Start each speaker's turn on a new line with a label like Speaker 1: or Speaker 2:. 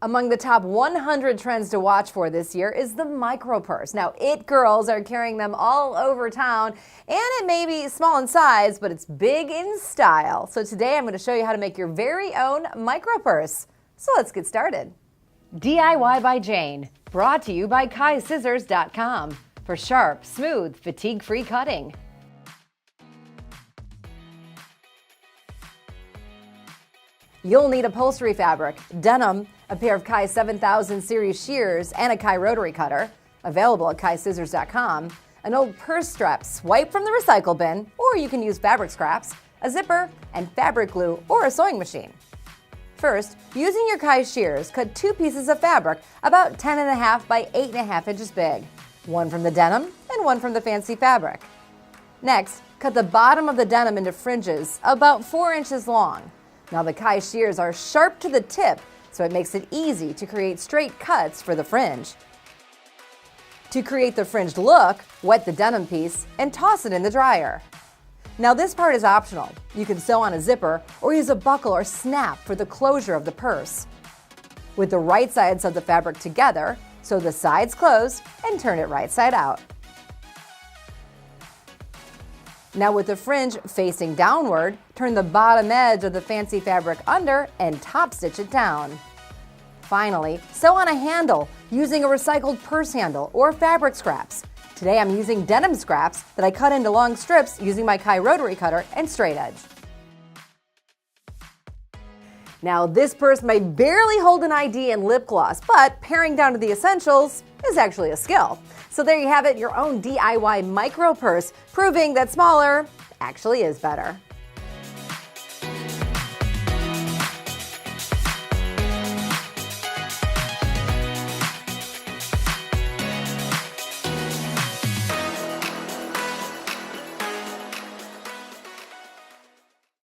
Speaker 1: Among the top 100 trends to watch for this year is the micro purse. Now, it girls are carrying them all over town, and it may be small in size, but it's big in style. So today I'm going to show you how to make your very own micro purse. So let's get started. DIY by Jane, brought to you by KaiScissors.com for sharp, smooth, fatigue-free cutting. You'll need upholstery fabric, denim, a pair of Kai 7000 series shears, and a Kai rotary cutter, available at KaiScissors.com, an old purse strap swipe from the recycle bin, or you can use fabric scraps, a zipper, and fabric glue or a sewing machine. First, using your Kai shears, cut 2 pieces of fabric about 10.5 by 8.5 inches big, one from the denim and one from the fancy fabric. Next, cut the bottom of the denim into fringes about 4 inches long. Now the Kai shears are sharp to the tip, so it makes it easy to create straight cuts for the fringe. To create the fringed look, wet the denim piece and toss it in the dryer. Now this part is optional. You can sew on a zipper or use a buckle or snap for the closure of the purse. With the right sides of the fabric together, sew the sides closed and turn it right side out. Now with the fringe facing downward, turn the bottom edge of the fancy fabric under and top stitch it down. Finally, sew on a handle using a recycled purse handle or fabric scraps. Today I'm using denim scraps that I cut into long strips using my Kai rotary cutter and straight edge. Now this purse may barely hold an ID and lip gloss, but paring down to the essentials is actually a skill. So there you have it, your own DIY micro purse, proving that smaller actually is better.